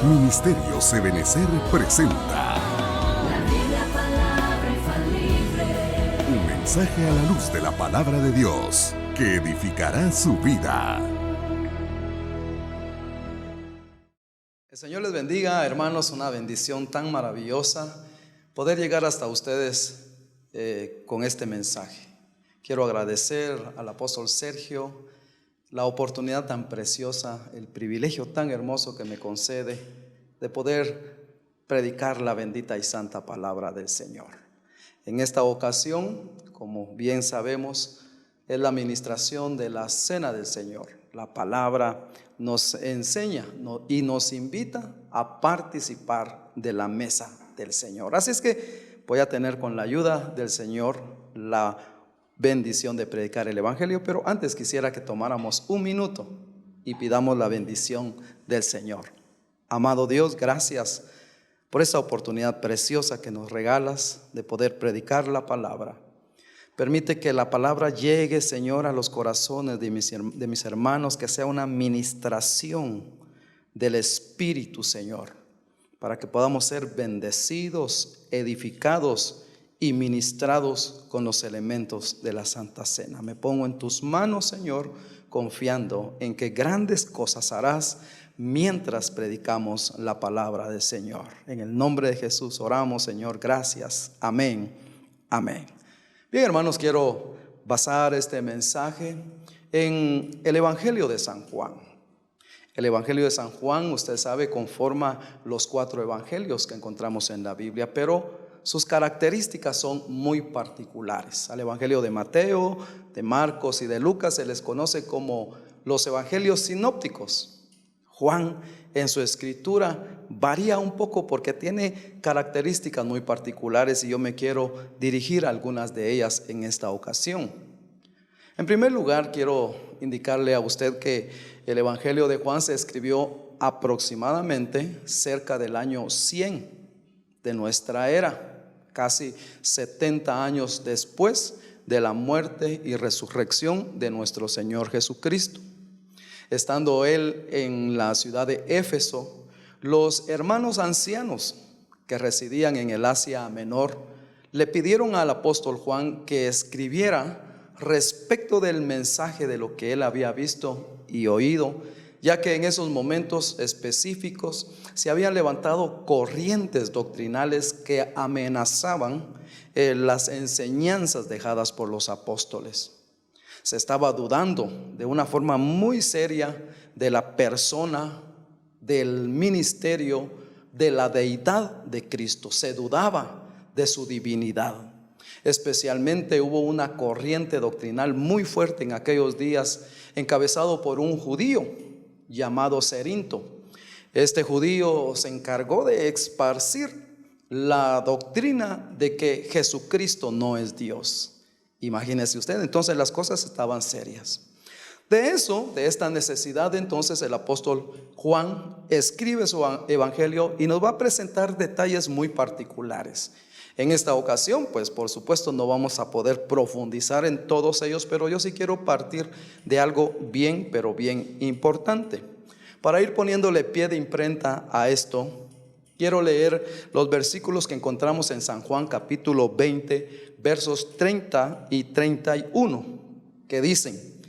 Ministerios Ebenecer presenta un mensaje a la luz de la palabra de Dios que edificará su vida. El Señor les bendiga, hermanos, una bendición tan maravillosa poder llegar hasta ustedes con este mensaje. Quiero agradecer al apóstol Sergio la oportunidad tan preciosa, el privilegio tan hermoso que me concede de poder predicar la bendita y santa palabra del Señor. En esta ocasión, como bien sabemos, es la administración de la Cena del Señor. La palabra nos enseña y nos invita a participar de la mesa del Señor. Así es que voy a tener con la ayuda del Señor la bendición de predicar el Evangelio, pero antes quisiera que tomáramos un minuto y pidamos la bendición del Señor. Amado Dios, gracias por esta oportunidad preciosa que nos regalas de poder predicar la palabra. Permite que la palabra llegue, Señor, a los corazones de mis hermanos, que sea una ministración del Espíritu, Señor, para que podamos ser bendecidos, edificados y ministrados con los elementos de la Santa Cena. Me pongo en tus manos, Señor, confiando en que grandes cosas harás mientras predicamos la palabra del Señor. En el nombre de Jesús oramos, Señor, gracias. Amén, amén. Bien, hermanos, quiero basar este mensaje en el Evangelio de San Juan. El Evangelio de San Juan, usted sabe, conforma los 4 evangelios que encontramos en la Biblia, pero sus características son muy particulares. Al Evangelio de Mateo, de Marcos y de Lucas se les conoce como los evangelios sinópticos. Juan en su escritura varía un poco porque tiene características muy particulares y yo me quiero dirigir a algunas de ellas en esta ocasión. En primer lugar, quiero indicarle a usted que el Evangelio de Juan se escribió aproximadamente cerca del año 100 de nuestra era, casi 70 años después de la muerte y resurrección de nuestro Señor Jesucristo. Estando él en la ciudad de Éfeso, los hermanos ancianos que residían en el Asia Menor le pidieron al apóstol Juan que escribiera respecto del mensaje de lo que él había visto y oído, ya que en esos momentos específicos se habían levantado corrientes doctrinales que amenazaban las enseñanzas dejadas por los apóstoles. Se estaba dudando de una forma muy seria de la persona, del ministerio, de la deidad de Cristo. Se dudaba de su divinidad. Especialmente hubo una corriente doctrinal muy fuerte en aquellos días, encabezado por un judío llamado Cerinto. Este judío se encargó de esparcir la doctrina de que Jesucristo no es Dios. Imagínese usted, entonces las cosas estaban serias. De esta necesidad, entonces el apóstol Juan escribe su evangelio y nos va a presentar detalles muy particulares. En esta ocasión, pues por supuesto no vamos a poder profundizar en todos ellos, pero yo sí quiero partir de algo bien, pero bien importante. Para ir poniéndole pie de imprenta a esto, quiero leer los versículos que encontramos en San Juan capítulo 20, versos 30 y 31, que dicen: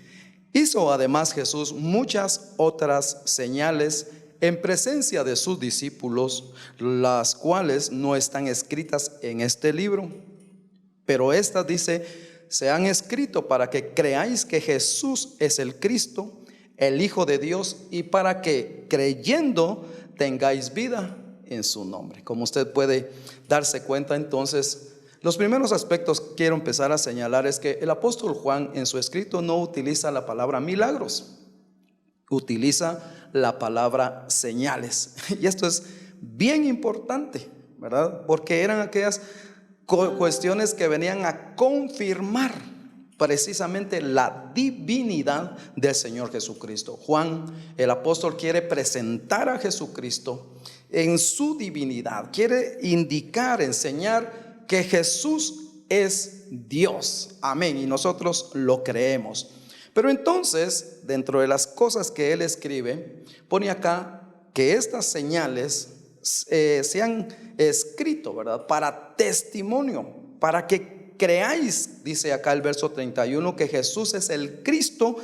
hizo además Jesús muchas otras señales en presencia de sus discípulos, las cuales no están escritas en este libro, pero estas, dice, se han escrito para que creáis que Jesús es el Cristo, el Hijo de Dios, y para que creyendo tengáis vida en su nombre. Como usted puede darse cuenta, entonces, los primeros aspectos que quiero empezar a señalar es que el apóstol Juan en su escrito no utiliza la palabra milagros, utiliza la palabra señales. Y esto es bien importante, ¿verdad? Porque eran aquellas cuestiones que venían a confirmar precisamente la divinidad del Señor Jesucristo. Juan, el apóstol, quiere presentar a Jesucristo en su divinidad, quiere indicar, enseñar que Jesús es Dios. Amén. Y nosotros lo creemos. Pero entonces, dentro de las cosas que él escribe, pone acá que estas señales se han escrito, ¿verdad? Para testimonio, para que creáis, dice acá el verso 31, que Jesús es el Cristo,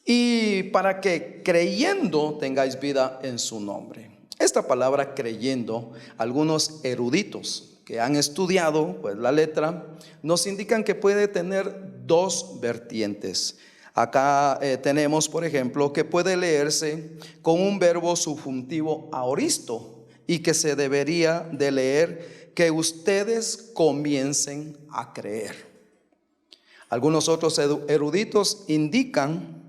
y para que creyendo tengáis vida en su nombre. Esta palabra creyendo, algunos eruditos que han estudiado pues la letra, nos indican que puede tener dos vertientes. Acá tenemos, por ejemplo, que puede leerse con un verbo subjuntivo aoristo, y que se debería de leer que ustedes comiencen a creer. Algunos otros eruditos indican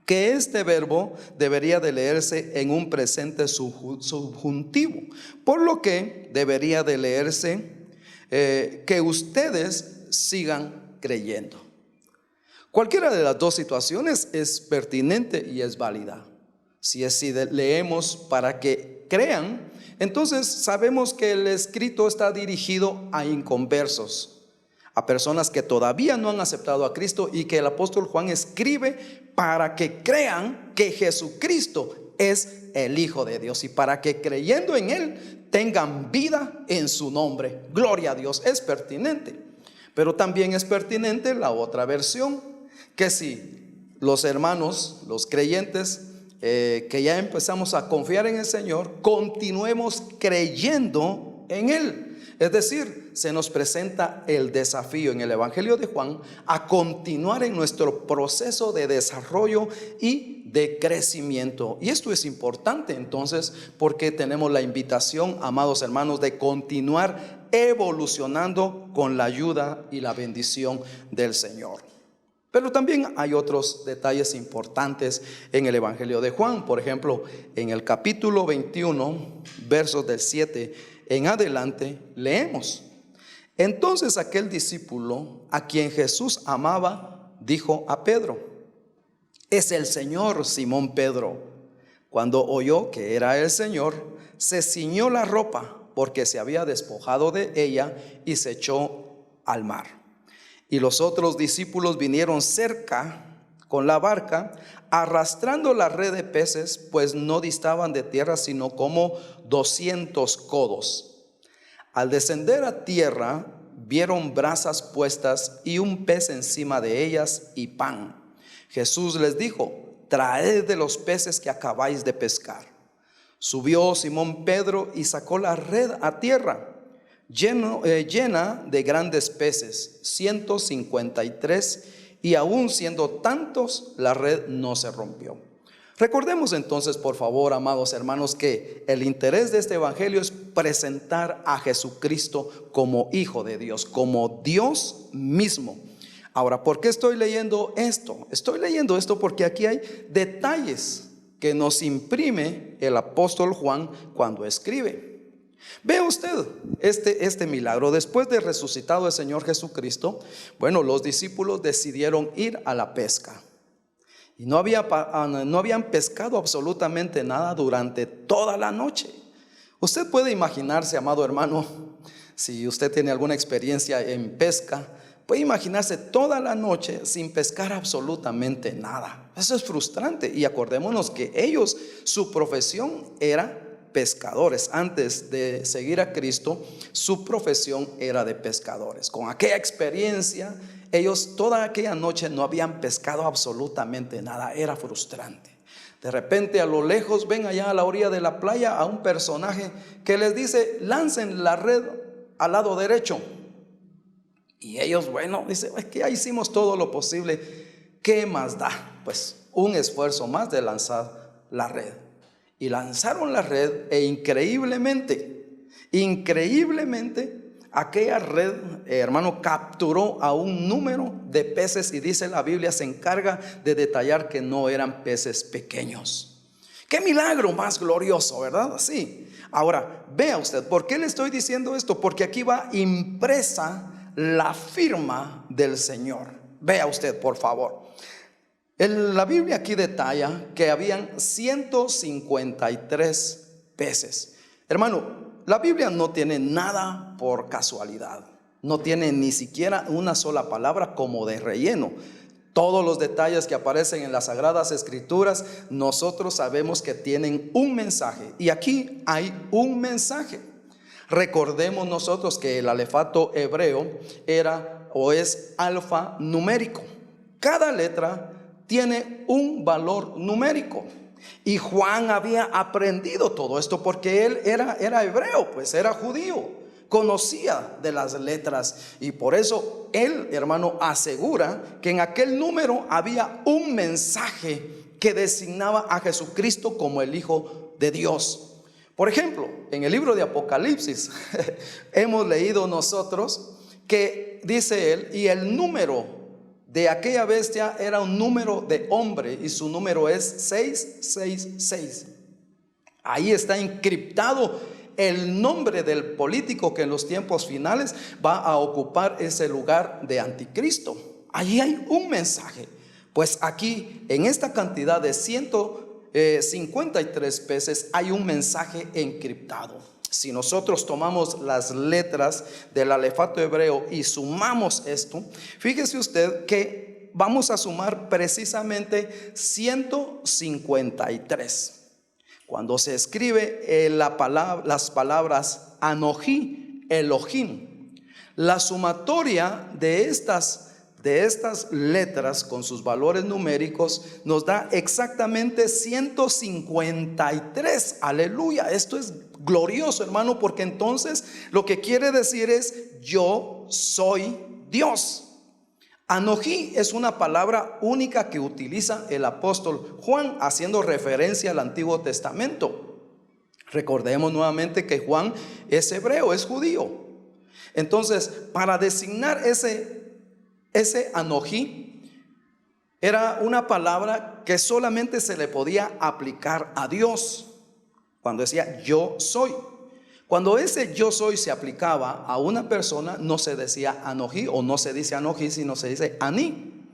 que este verbo debería de leerse en un presente subjuntivo, por lo que debería de leerse que ustedes sigan creyendo. Cualquiera de las dos situaciones es pertinente y es válida. Si leemos para que crean, entonces sabemos que el escrito está dirigido a inconversos, a personas que todavía no han aceptado a Cristo, y que el apóstol Juan escribe para que crean que Jesucristo es el Hijo de Dios, y para que creyendo en Él tengan vida en su nombre. Gloria a Dios, es pertinente. Pero también es pertinente la otra versión, que si los hermanos, los creyentes, que ya empezamos a confiar en el Señor, continuemos creyendo en Él. Es decir, se nos presenta el desafío en el Evangelio de Juan a continuar en nuestro proceso de desarrollo y de crecimiento. Y esto es importante entonces, porque tenemos la invitación, amados hermanos, de continuar evolucionando con la ayuda y la bendición del Señor. Pero también hay otros detalles importantes en el Evangelio de Juan. Por ejemplo, en el capítulo 21, versos del 7 en adelante, leemos: entonces aquel discípulo a quien Jesús amaba dijo a Pedro: es el Señor. Simón Pedro, cuando oyó que era el Señor, se ciñó la ropa, porque se había despojado de ella, y se echó al mar. Y los otros discípulos vinieron cerca con la barca, arrastrando la red de peces, pues no distaban de tierra sino como 200 codos. Al descender a tierra, vieron brasas puestas y un pez encima de ellas y pan. Jesús les dijo: traed de los peces que acabáis de pescar. Subió Simón Pedro y sacó la red a tierra, llena de grandes peces, 153, y aún siendo tantos, la red no se rompió. Recordemos entonces, por favor, amados hermanos, que el interés de este evangelio es presentar a Jesucristo como Hijo de Dios, como Dios mismo. Ahora, ¿por qué estoy leyendo esto? Estoy leyendo esto porque aquí hay detalles que nos imprime el apóstol Juan cuando escribe. Vea usted este milagro. Después de resucitado el Señor Jesucristo, bueno, los discípulos decidieron ir a la pesca. Y no habían pescado absolutamente nada durante toda la noche. Usted puede imaginarse, amado hermano, si usted tiene alguna experiencia en pesca, puede imaginarse toda la noche sin pescar absolutamente nada. Eso es frustrante. Y acordémonos que ellos, su profesión era pescadores. Antes de seguir a Cristo, su profesión era de pescadores. Con aquella experiencia, ellos toda aquella noche no habían pescado absolutamente nada. Era frustrante. De repente, a lo lejos, ven allá a la orilla de la playa a un personaje que les dice: lancen la red al lado derecho. Y ellos, bueno, dicen: es que ya hicimos todo lo posible, ¿qué más da? Pues un esfuerzo más de lanzar la red. Y lanzaron la red, e increíblemente, aquella red, hermano, capturó a un número de peces, y dice la Biblia, se encarga de detallar que no eran peces pequeños. ¡Qué milagro más glorioso!, ¿verdad? Sí. Ahora, vea usted, ¿por qué le estoy diciendo esto? Porque aquí va impresa la firma del Señor. Vea usted, por favor. La Biblia aquí detalla que habían 153 peces. Hermano, la Biblia no tiene nada por casualidad. No tiene ni siquiera una sola palabra como de relleno. Todos los detalles que aparecen en las Sagradas Escrituras, nosotros sabemos que tienen un mensaje. Y aquí hay un mensaje. Recordemos nosotros que el alefato hebreo era o es alfanumérico. Cada letra tiene un valor numérico. Y Juan había aprendido todo esto porque él era hebreo, pues era judío, conocía de las letras. Y por eso él, hermano, asegura que en aquel número había un mensaje que designaba a Jesucristo como el Hijo de Dios. Por ejemplo, en el libro de Apocalipsis hemos leído nosotros que dice él, y el número de aquella bestia era un número de hombre, y su número es 666. Ahí está encriptado el nombre del político que en los tiempos finales va a ocupar ese lugar de anticristo. Allí hay un mensaje. Pues aquí, en esta cantidad de 153 peces, hay un mensaje encriptado. Si nosotros tomamos las letras del alefato hebreo y sumamos esto, fíjese usted que vamos a sumar precisamente 153. Cuando se escribe las palabras Anoji, Elohim, la sumatoria de estas letras con sus valores numéricos nos da exactamente 153. Aleluya, esto es glorioso, hermano, porque entonces lo que quiere decir es: yo soy Dios. Anoji es una palabra única que utiliza el apóstol Juan, haciendo referencia al Antiguo Testamento. Recordemos nuevamente que Juan es hebreo, es judío. Entonces, para designar ese Anoji, era una palabra que solamente se le podía aplicar a Dios. Cuando decía yo soy, cuando ese yo soy se aplicaba a una persona, no se decía Anoji, o no se dice Anoji, sino se dice Aní.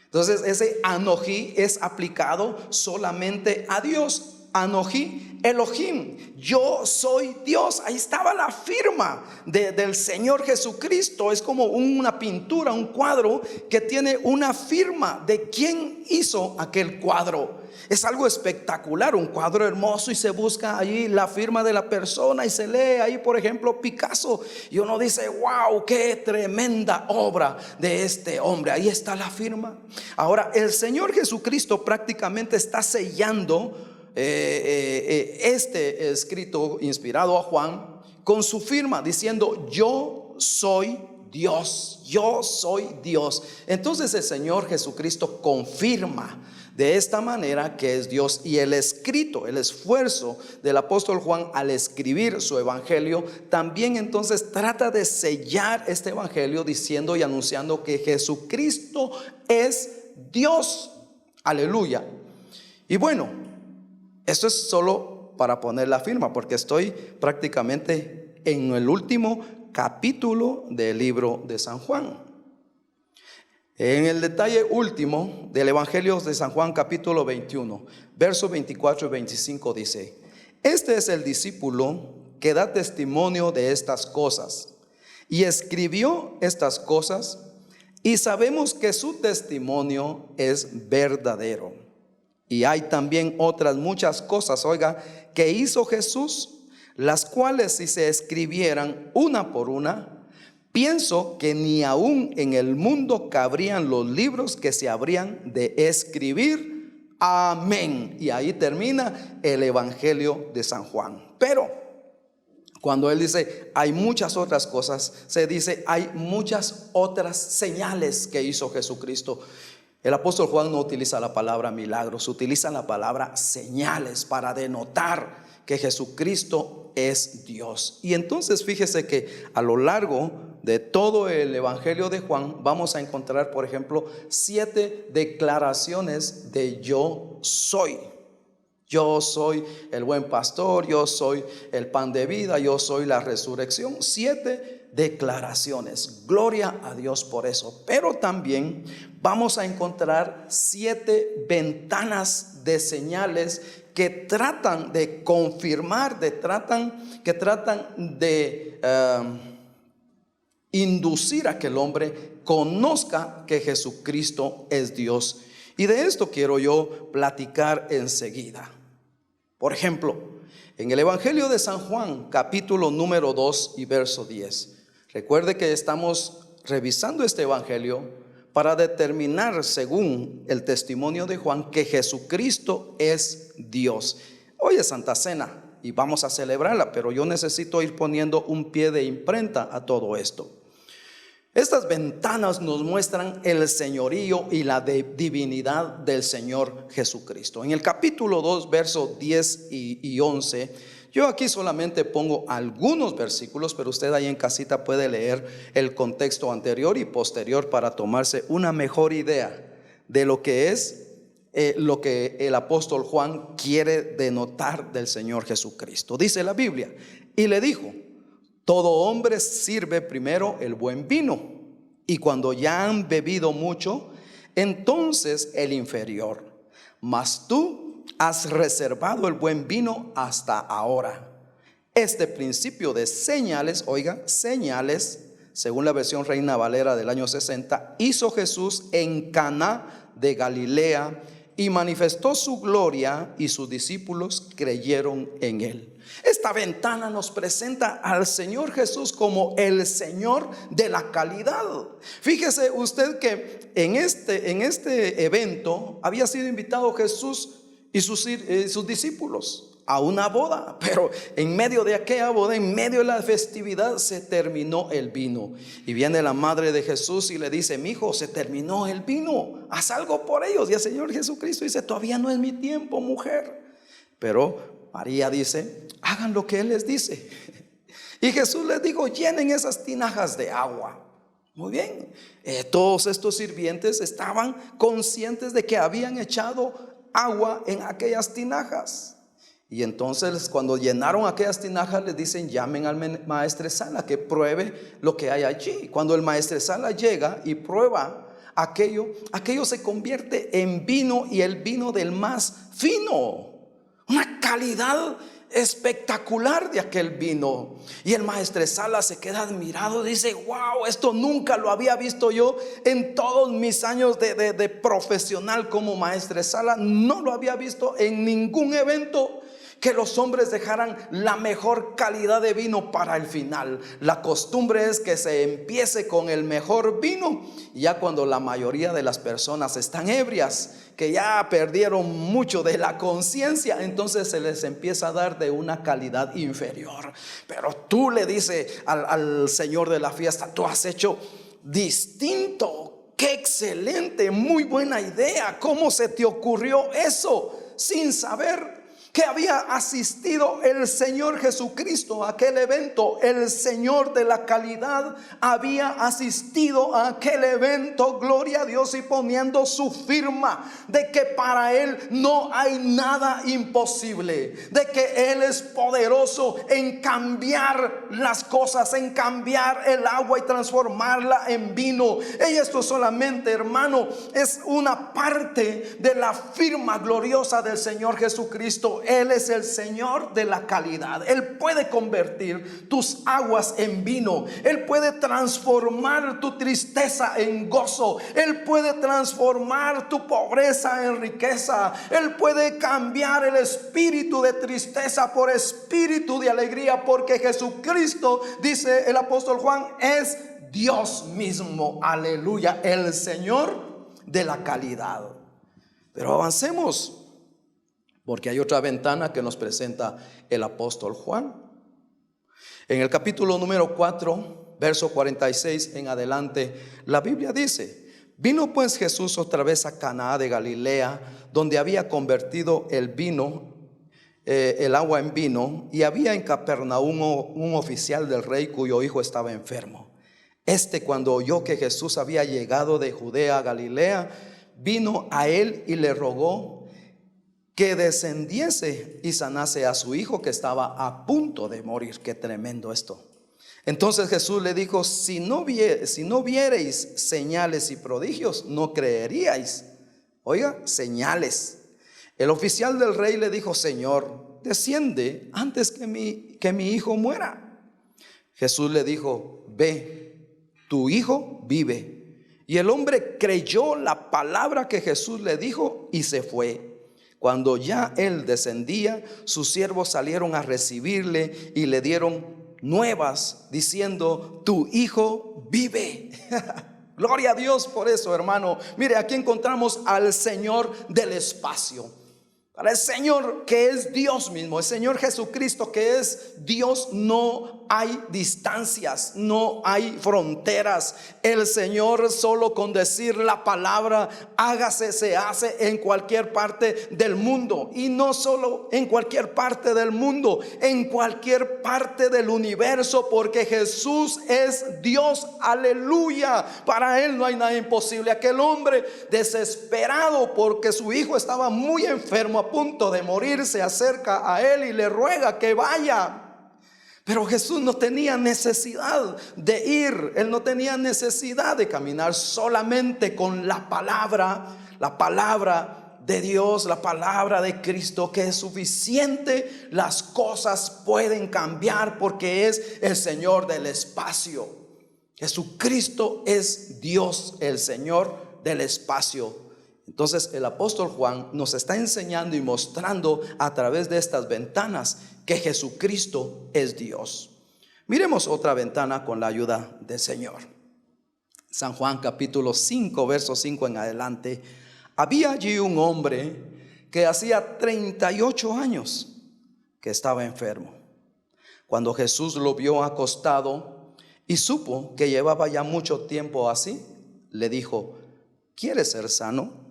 Entonces ese Anoji es aplicado solamente a Dios. Anoji, Elohim, yo soy Dios. Ahí estaba la firma del Señor Jesucristo. Es como una pintura, un cuadro que tiene una firma de quién hizo aquel cuadro. Es algo espectacular, un cuadro hermoso, y se busca allí la firma de la persona y se lee ahí, por ejemplo, Picasso, y uno dice: wow, qué tremenda obra de este hombre. Ahí está la firma. Ahora, el Señor Jesucristo prácticamente está sellando este escrito inspirado a Juan con su firma, diciendo: yo soy Dios, yo soy Dios. Entonces el Señor Jesucristo confirma de esta manera que es Dios. Y el escrito, el esfuerzo del apóstol Juan al escribir su evangelio, también entonces trata de sellar este evangelio diciendo y anunciando que Jesucristo es Dios. Aleluya. Y bueno, esto es solo para poner la firma, porque estoy prácticamente en el último capítulo del libro de San Juan. En el detalle último del Evangelio de San Juan, capítulo 21, versos 24 y 25 dice: este es el discípulo que da testimonio de estas cosas y escribió estas cosas, y sabemos que su testimonio es verdadero. Y hay también otras muchas cosas, oiga, que hizo Jesús, las cuales si se escribieran una por una, pienso que ni aún en el mundo cabrían los libros que se habrían de escribir. Amén. Y ahí termina el Evangelio de San Juan. Pero cuando él dice hay muchas otras cosas, se dice hay muchas otras señales que hizo Jesucristo. El apóstol Juan no utiliza la palabra milagros, utiliza la palabra señales para denotar que Jesucristo es Dios. Y entonces fíjese que a lo largo de todo el Evangelio de Juan vamos a encontrar, por ejemplo, 7 declaraciones de yo soy. Yo soy el buen pastor, yo soy el pan de vida, yo soy la resurrección. 7 declaraciones. Gloria a Dios por eso. Pero también vamos a encontrar 7 ventanas de señales que tratan de confirmar, que tratan de inducir a que el hombre conozca que Jesucristo es Dios. Y de esto quiero yo platicar enseguida. Por ejemplo, en el Evangelio de San Juan, capítulo número 2 y verso 10. Recuerde que estamos revisando este Evangelio para determinar, según el testimonio de Juan, que Jesucristo es Dios. Hoy es Santa Cena y vamos a celebrarla, pero yo necesito ir poniendo un pie de imprenta a todo esto. Estas ventanas nos muestran el señorío y la divinidad del Señor Jesucristo. En el capítulo 2, versos 10 y 11, yo aquí solamente pongo algunos versículos, pero usted ahí en casita puede leer el contexto anterior y posterior para tomarse una mejor idea de lo que es lo que el apóstol Juan quiere denotar del Señor Jesucristo. Dice la Biblia: y le dijo: todo hombre sirve primero el buen vino, y cuando ya han bebido mucho, entonces el inferior. Mas tú has reservado el buen vino hasta ahora. Este principio de señales, oiga, señales, según la versión Reina Valera del año 60, hizo Jesús en Caná de Galilea y manifestó su gloria, y sus discípulos creyeron en él. Esta ventana nos presenta al Señor Jesús como el Señor de la calidad. Fíjese usted que en este evento había sido invitado Jesús y sus discípulos a una boda, pero en medio de aquella boda, en medio de la festividad, se terminó el vino. Y viene la madre de Jesús y le dice: mi hijo, se terminó el vino, haz algo por ellos. Y el Señor Jesucristo dice: todavía no es mi tiempo, mujer. Pero María dice: hagan lo que Él les dice. Y Jesús les dijo: llenen esas tinajas de agua. Muy bien, todos estos sirvientes estaban conscientes de que habían echado agua en aquellas tinajas. Y entonces, cuando llenaron aquellas tinajas, les dicen: llamen al maestresala que pruebe lo que hay allí. Cuando el maestresala llega y prueba aquello se convierte en vino, y el vino del más fino, una calidad espectacular de aquel vino. Y el maestresala se queda admirado, dice: wow, esto nunca lo había visto yo en todos mis años de profesional como maestresala. No lo había visto en ningún evento, que los hombres dejaran la mejor calidad de vino para el final. La costumbre es que se empiece con el mejor vino, y ya cuando la mayoría de las personas están ebrias, que ya perdieron mucho de la conciencia, entonces se les empieza a dar de una calidad inferior. Pero tú le dices al Señor de la fiesta: tú has hecho distinto, qué excelente, muy buena idea, ¿cómo se te ocurrió eso? Sin saber que había asistido el Señor Jesucristo a aquel evento. El Señor de la calidad había asistido a aquel evento, gloria a Dios, y poniendo su firma de que para Él no hay nada imposible, de que Él es poderoso en cambiar las cosas, en cambiar el agua y transformarla en vino. Y esto solamente, hermano, es una parte de la firma gloriosa del Señor Jesucristo. Él es el Señor de la calidad. Él puede convertir tus aguas en vino. Él puede transformar tu tristeza en gozo. Él puede transformar tu pobreza en riqueza. Él puede cambiar el espíritu de tristeza por espíritu de alegría, porque Jesucristo, dice el apóstol Juan, es Dios mismo. Aleluya, el Señor de la calidad. Pero avancemos, porque hay otra ventana que nos presenta el apóstol Juan. En el capítulo número 4, verso 46 en adelante, la Biblia dice: vino pues Jesús otra vez a Caná de Galilea, donde había convertido el agua en vino, y había en Capernaum un oficial del rey cuyo hijo estaba enfermo. Cuando oyó que Jesús había llegado de Judea a Galilea, vino a él y le rogó que descendiese y sanase a su hijo, que estaba a punto de morir. Qué tremendo esto. Entonces Jesús le dijo: si no viereis señales y prodigios, no creeríais. Oiga, señales. El oficial del rey le dijo: Señor, desciende antes que mi hijo muera. Jesús le dijo: ve tu hijo vive. Y el hombre creyó la palabra que Jesús le dijo y se fue. Cuando ya él descendía, sus siervos salieron a recibirle y le dieron nuevas diciendo: tu hijo vive. Gloria a Dios por eso, hermano. Mire, aquí encontramos al Señor del espacio, al Señor que es Dios mismo, el Señor Jesucristo que es Dios. No hay distancias, no hay fronteras. El Señor solo con decir la palabra hágase, se hace en cualquier parte del mundo. Y no solo en cualquier parte del mundo, en cualquier parte del universo, porque Jesús es Dios. Aleluya. Para Él no hay nada imposible. Aquel hombre desesperado porque su hijo estaba muy enfermo, a punto de morir, se acerca a Él y le ruega que vaya. Pero Jesús no tenía necesidad de ir, Él no tenía necesidad de caminar. Solamente con la palabra de Dios, la palabra de Cristo, que es suficiente, las cosas pueden cambiar, porque es el Señor del espacio. Jesucristo es Dios, el Señor del espacio. Entonces el apóstol Juan nos está enseñando y mostrando a través de estas ventanas que Jesucristo es Dios. Miremos otra ventana con la ayuda del Señor. San Juan capítulo 5, verso 5 en adelante. Había allí un hombre que hacía 38 años que estaba enfermo. Cuando Jesús lo vio acostado y supo que llevaba ya mucho tiempo así, le dijo: ¿quieres ser sano?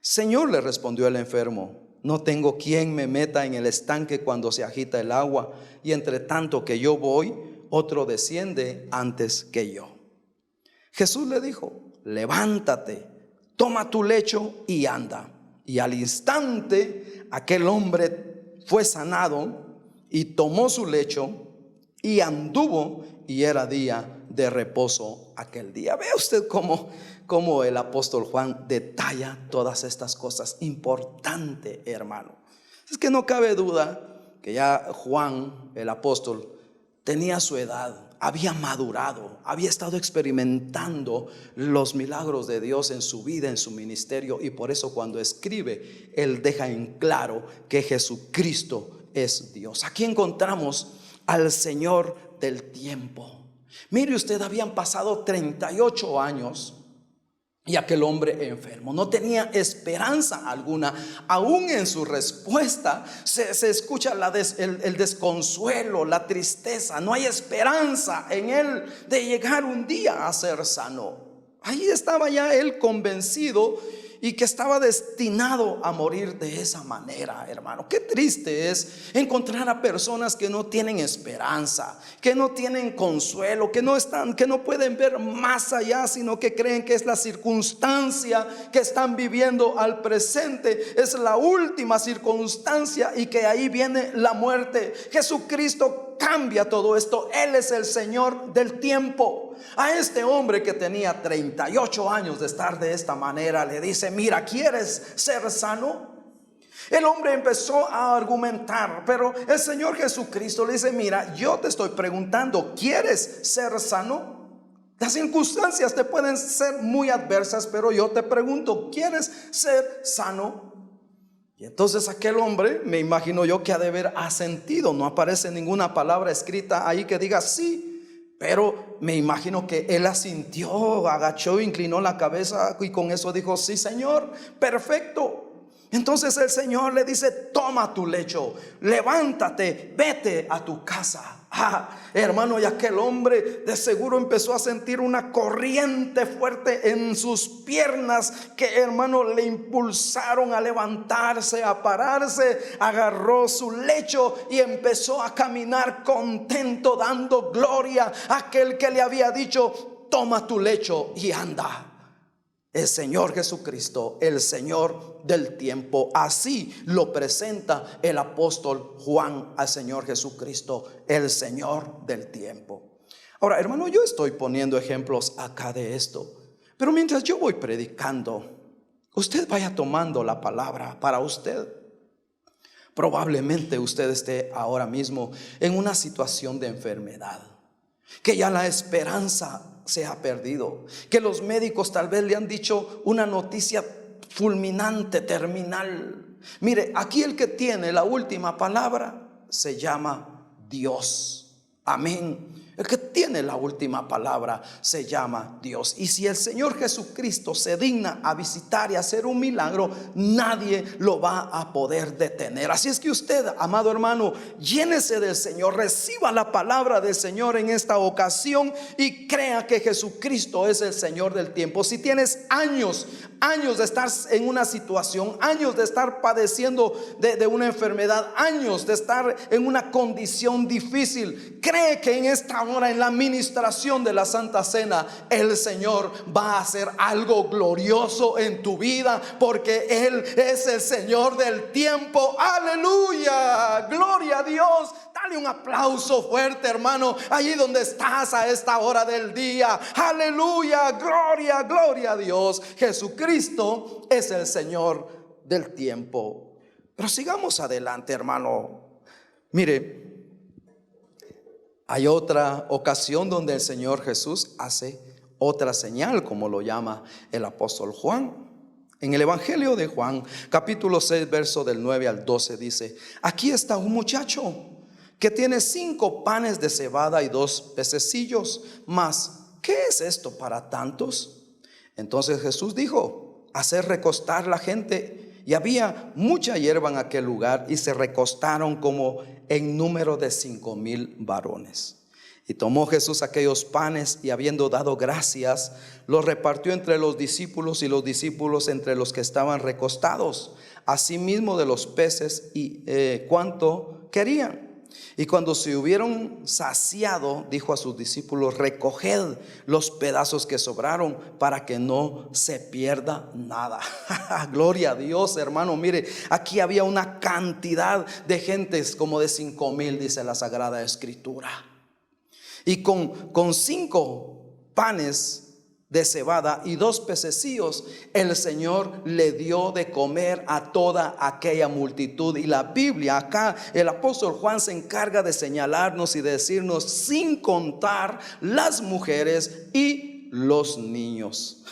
Señor, le respondió el enfermo, no tengo quien me meta en el estanque cuando se agita el agua, y entre tanto que yo voy, otro desciende antes que yo. Jesús le dijo: levántate, toma tu lecho y anda. Y al instante aquel hombre fue sanado y tomó su lecho y anduvo, y era día de reposo aquel día. Vea usted cómo el apóstol Juan detalla todas estas cosas. Importante, hermano. Es que no cabe duda que ya Juan, el apóstol, tenía su edad, había madurado, había estado experimentando los milagros de Dios en su vida, en su ministerio, y por eso cuando escribe, él deja en claro que Jesucristo es Dios. Aquí encontramos al Señor del tiempo. Mire usted, habían pasado 38 años y aquel hombre enfermo no tenía esperanza alguna. Aún en su respuesta se escucha el desconsuelo, la tristeza. No hay esperanza en él de llegar un día a ser sano. Ahí estaba ya él convencido y que estaba destinado a morir de esa manera, hermano. Qué triste es encontrar a personas que no tienen esperanza, que no tienen consuelo, que no pueden ver más allá, sino que creen que es la circunstancia que están viviendo al presente, es la última circunstancia y que ahí viene la muerte. Jesucristo cambia todo esto. Él es el Señor del tiempo. A este hombre que tenía 38 años de estar de esta manera, le dice: mira, ¿quieres ser sano? El hombre empezó a argumentar, pero el Señor Jesucristo le dice: mira, yo te estoy preguntando, ¿quieres ser sano? Las circunstancias te pueden ser muy adversas, pero yo te pregunto, ¿quieres ser sano? Y entonces aquel hombre, me imagino yo que ha de haber asentido. No aparece ninguna palabra escrita ahí que diga sí, pero me imagino que él asintió, agachó, inclinó la cabeza y con eso dijo: sí, Señor, perfecto. Entonces el Señor le dice: toma tu lecho, levántate, vete a tu casa. Hermano, y aquel hombre de seguro empezó a sentir una corriente fuerte en sus piernas que, hermano, le impulsaron a levantarse, a pararse. Agarró su lecho y empezó a caminar contento, dando gloria a aquel que le había dicho: toma tu lecho y anda. El Señor Jesucristo, el Señor del tiempo. Así lo presenta el apóstol Juan al Señor Jesucristo, el Señor del tiempo. Ahora, hermano, yo estoy poniendo ejemplos acá de esto, pero mientras yo voy predicando, usted vaya tomando la palabra para usted. Probablemente usted esté ahora mismo en una situación de enfermedad. que ya la esperanza se ha perdido, que los médicos tal vez le han dicho una noticia fulminante, terminal. Mire, aquí el que tiene la última palabra se llama Dios. Amén. El que tiene la última palabra se llama Dios. Y si el Señor Jesucristo se digna a visitar y hacer un milagro, nadie lo va a poder detener. Así es que usted, amado hermano, llénese del Señor, reciba la palabra del Señor en esta ocasión y crea que Jesucristo es el Señor del tiempo. Si tienes años de estar en una situación, años de estar padeciendo de una enfermedad, años de estar en una condición difícil, cree que en esta hora, en la administración de la Santa Cena, el Señor va a hacer algo glorioso en tu vida, porque Él es el Señor del tiempo. Aleluya, gloria a Dios. Dale un aplauso fuerte, hermano, allí donde estás a esta hora del día. Aleluya, gloria, gloria a Dios. Jesucristo es el Señor del tiempo. Pero sigamos adelante, hermano. Mire, hay otra ocasión donde el Señor Jesús hace otra señal, como lo llama el apóstol Juan. En el Evangelio de Juan, capítulo 6, verso del 9 al 12, dice: aquí está un muchacho que tiene 5 panes de cebada y 2 pececillos. Mas, ¿qué es esto para tantos? Entonces Jesús dijo: hacer recostar la gente. Y había mucha hierba en aquel lugar, y se recostaron como en número de 5,000 varones. Y tomó Jesús aquellos panes, y habiendo dado gracias, los repartió entre los discípulos, y los discípulos entre los que estaban recostados, asimismo de los peces y cuanto querían. Y cuando se hubieron saciado, dijo a sus discípulos: recoged los pedazos que sobraron, para que no se pierda nada. Gloria a Dios, hermano. Mire, aquí había una cantidad de gentes, como de 5,000, dice la Sagrada Escritura. Y con 5 panes de cebada y 2 pececillos, el Señor le dio de comer a toda aquella multitud. Y la Biblia, acá el apóstol Juan se encarga de señalarnos y de decirnos: sin contar las mujeres y los niños.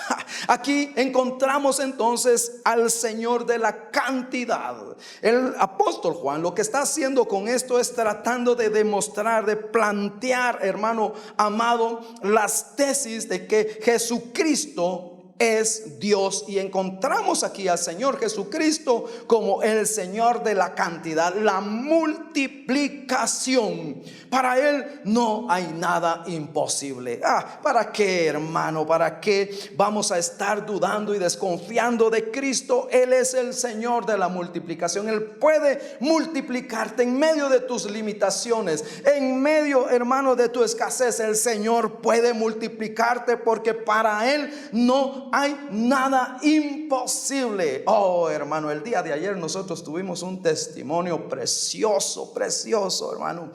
Aquí encontramos entonces al Señor de la cantidad. El apóstol Juan lo que está haciendo con esto es tratando de demostrar, de plantear, hermano amado, las tesis de que Jesucristo es Dios. Y encontramos aquí al Señor Jesucristo como el Señor de la cantidad, la multiplicación. Para Él no hay nada imposible. ¿Para qué, hermano? ¿Para qué vamos a estar dudando y desconfiando de Cristo? Él es el Señor de la multiplicación. Él puede multiplicarte en medio de tus limitaciones, en medio, hermano, de tu escasez. El Señor puede multiplicarte, porque para Él no hay nada imposible. Oh, hermano, el día de ayer nosotros tuvimos un testimonio precioso, precioso, hermano.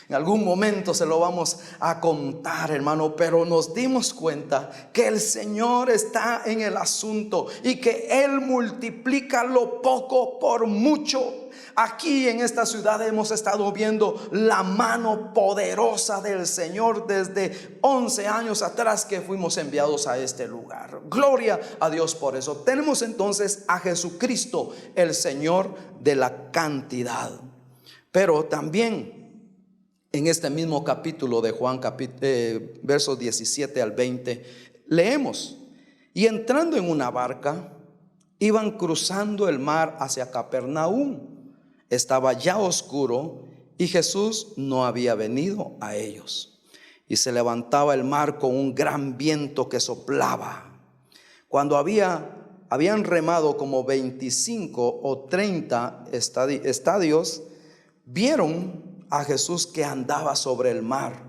En algún momento se lo vamos a contar, hermano, pero nos dimos cuenta que el Señor está en el asunto y que Él multiplica lo poco por mucho. Aquí en esta ciudad hemos estado viendo la mano poderosa del Señor desde 11 años atrás que fuimos enviados a este lugar. Gloria a Dios por eso. Tenemos entonces a Jesucristo, el Señor de la cantidad. Pero también en este mismo capítulo de Juan, versos 17 al 20, leemos: y entrando en una barca, iban cruzando el mar hacia Capernaum. Estaba ya oscuro y Jesús no había venido a ellos. Y se levantaba el mar con un gran viento que soplaba. Cuando habían remado como 25 o 30 estadios, vieron a Jesús que andaba sobre el mar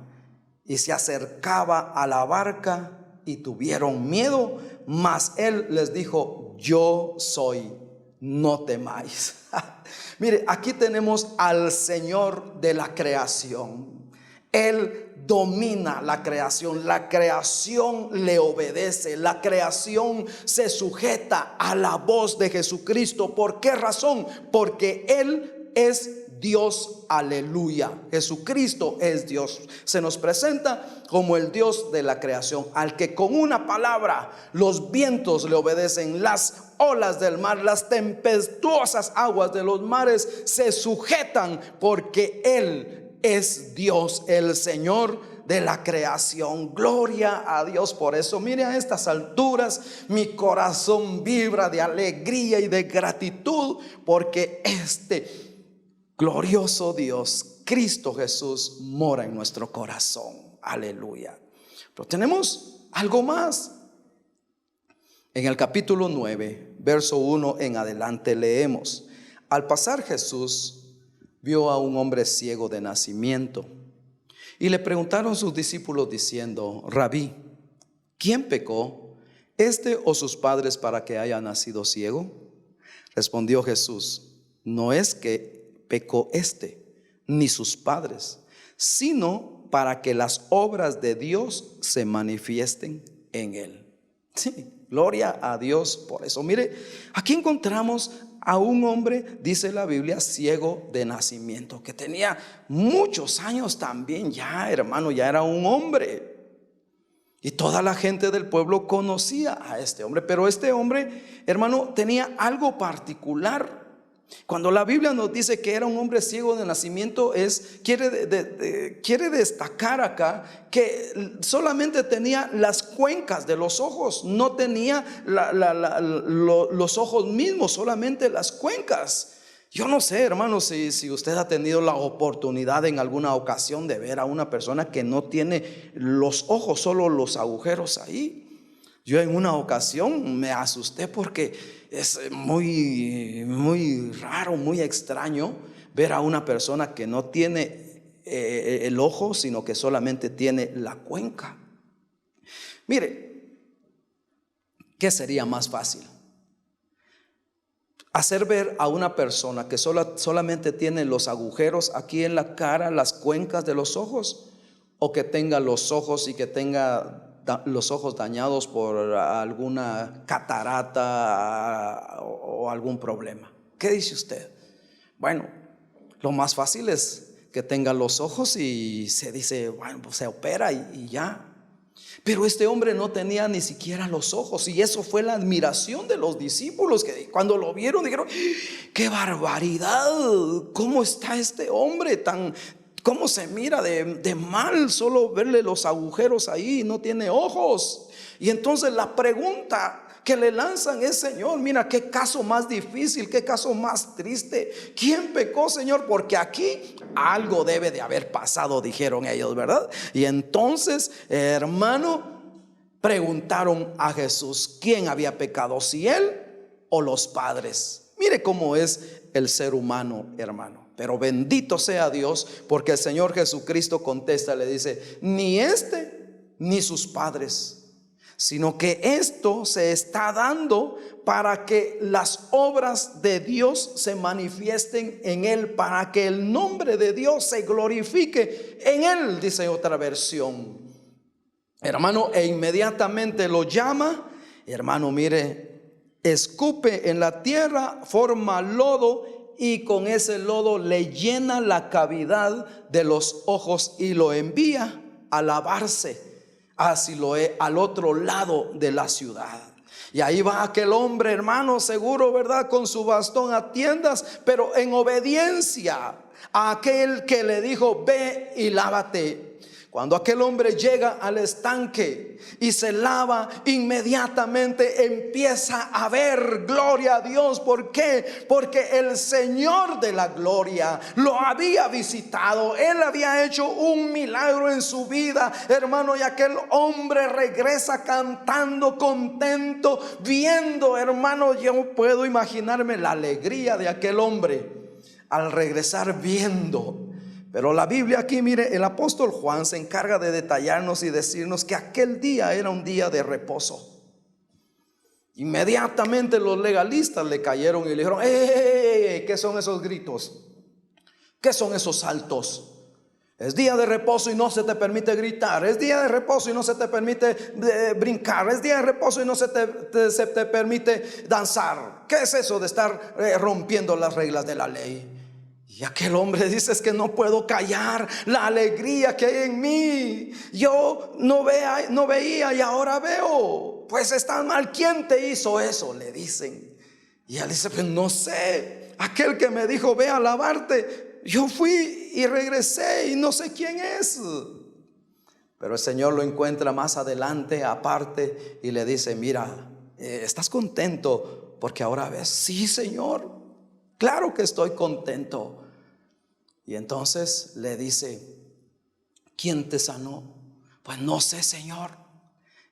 y se acercaba a la barca, y tuvieron miedo. Mas Él les dijo: yo soy, no temáis. Mire, aquí tenemos al Señor de la creación. Él domina la creación le obedece, la creación se sujeta a la voz de Jesucristo. ¿Por qué razón? Porque Él es Dios, aleluya. Jesucristo es Dios. Se nos presenta como el Dios de la creación, al que con una palabra los vientos le obedecen, las olas del mar, las tempestuosas aguas de los mares se sujetan, porque Él es Dios, el Señor de la creación. Gloria a Dios. Por eso, mire, a estas alturas mi corazón vibra de alegría y de gratitud, porque este glorioso Dios, Cristo Jesús, mora en nuestro corazón. Aleluya. Pero tenemos algo más. En el capítulo 9, verso 1 en adelante leemos: al pasar Jesús vio a un hombre ciego de nacimiento, y le preguntaron sus discípulos diciendo: Rabí, ¿quién pecó, este o sus padres, para que haya nacido ciego? Respondió Jesús: no es que pecó este ni sus padres, sino para que las obras de Dios se manifiesten en él. Sí, gloria a Dios por eso. Mire, aquí encontramos a un hombre, dice la Biblia, ciego de nacimiento, que tenía muchos años también ya, hermano, ya era un hombre. Y toda la gente del pueblo conocía a este hombre. Pero este hombre, hermano, tenía algo particular. Cuando la Biblia nos dice que era un hombre ciego de nacimiento, quiere destacar acá que solamente tenía las cuencas de los ojos, no tenía los ojos mismos, solamente las cuencas. Yo no sé, hermano, si usted ha tenido la oportunidad en alguna ocasión de ver a una persona que no tiene los ojos, solo los agujeros ahí. Yo en una ocasión me asusté, porque es muy raro, muy extraño ver a una persona que no tiene el ojo, sino que solamente tiene la cuenca. Mire, ¿qué sería más fácil? Hacer ver a una persona que solamente tiene los agujeros aquí en la cara, las cuencas de los ojos, o que tenga los ojos y que tenga los ojos dañados por alguna catarata o algún problema. ¿Qué dice usted? Bueno, lo más fácil es que tenga los ojos y se dice, bueno, pues se opera y ya. Pero este hombre no tenía ni siquiera los ojos, y eso fue la admiración de los discípulos, que cuando lo vieron dijeron: ¡qué barbaridad! ¿Cómo está este hombre cómo se mira de mal, solo verle los agujeros ahí, no tiene ojos? Y entonces la pregunta que le lanzan es: Señor, mira, qué caso más difícil, qué caso más triste. ¿Quién pecó, Señor? Porque aquí algo debe de haber pasado, dijeron ellos, ¿verdad? Y entonces, hermano, preguntaron a Jesús: ¿quién había pecado, si él o los padres? Mire cómo es el ser humano, hermano. Pero bendito sea Dios, porque el Señor Jesucristo contesta, le dice: ni este ni sus padres, sino que esto se está dando para que las obras de Dios se manifiesten en él, para que el nombre de Dios se glorifique en él, dice otra versión, hermano. E inmediatamente lo llama, hermano, mire, escupe en la tierra, forma lodo, y con ese lodo le llena la cavidad de los ojos y lo envía a lavarse a Siloé, al otro lado de la ciudad. Y ahí va aquel hombre, hermano, seguro, ¿verdad?, con su bastón a tiendas, pero en obediencia a aquel que le dijo: ve y lávate. Cuando aquel hombre llega al estanque y se lava, inmediatamente empieza a ver, gloria a Dios. ¿Por qué? Porque el Señor de la gloria lo había visitado. Él había hecho un milagro en su vida, hermano, y aquel hombre regresa cantando, contento, viendo, hermano, yo puedo imaginarme la alegría de aquel hombre al regresar viendo. Pero la Biblia aquí, mire, el apóstol Juan se encarga de detallarnos y decirnos que aquel día era un día de reposo. Inmediatamente los legalistas le cayeron y le dijeron: ¿qué son esos gritos? ¿Qué son esos saltos? Es día de reposo y no se te permite gritar. Es día de reposo y no se te permite brincar. Es día de reposo y no se te permite danzar. ¿Qué es eso de estar rompiendo las reglas de la ley? Y aquel hombre dice: es que no puedo callar la alegría que hay en mí. Yo no veía y ahora veo. Pues está mal. ¿Quién te hizo eso?, le dicen. Y él dice: pues no sé, aquel que me dijo ve a lavarte, yo fui y regresé y no sé quién es. Pero el Señor lo encuentra más adelante aparte y le dice: mira, ¿estás contento porque ahora ves? Sí, Señor, claro que estoy contento. Y entonces le dice: ¿quién te sanó? Pues no sé, Señor.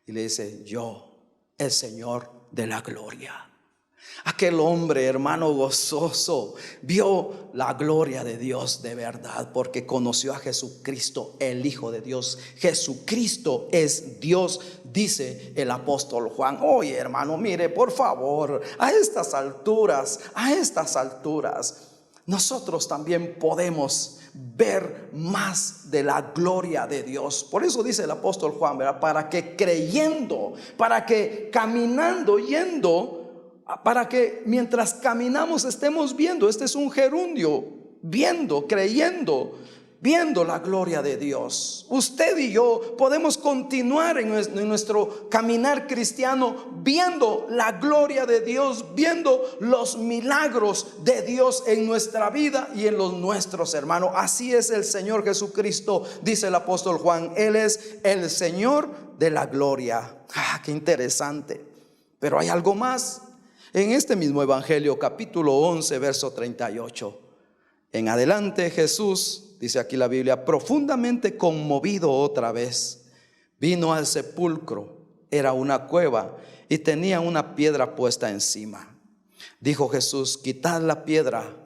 Y le dice: yo, el Señor de la gloria. Aquel hombre, hermano, gozoso, vio la gloria de Dios de verdad, porque conoció a Jesucristo, el Hijo de Dios. Jesucristo es Dios, dice el apóstol Juan. Oye, hermano, mire, por favor, a estas alturas, nosotros también podemos ver más de la gloria de Dios. Por eso dice el apóstol Juan, ¿verdad? Para que creyendo, para que caminando, yendo, para que mientras caminamos estemos viendo. Este es un gerundio: viendo, creyendo, viendo la gloria de Dios. Usted y yo podemos continuar en nuestro caminar cristiano viendo la gloria de Dios, viendo los milagros de Dios en nuestra vida y en los nuestros, hermanos. Así es el Señor Jesucristo, dice el apóstol Juan. Él es el Señor de la gloria. Qué interesante. Pero hay algo más. En este mismo evangelio, capítulo 11, verso 38 en adelante, Jesús, dice aquí la Biblia, profundamente conmovido otra vez, vino al sepulcro. Era una cueva y tenía una piedra puesta encima. Dijo Jesús: quitad la piedra.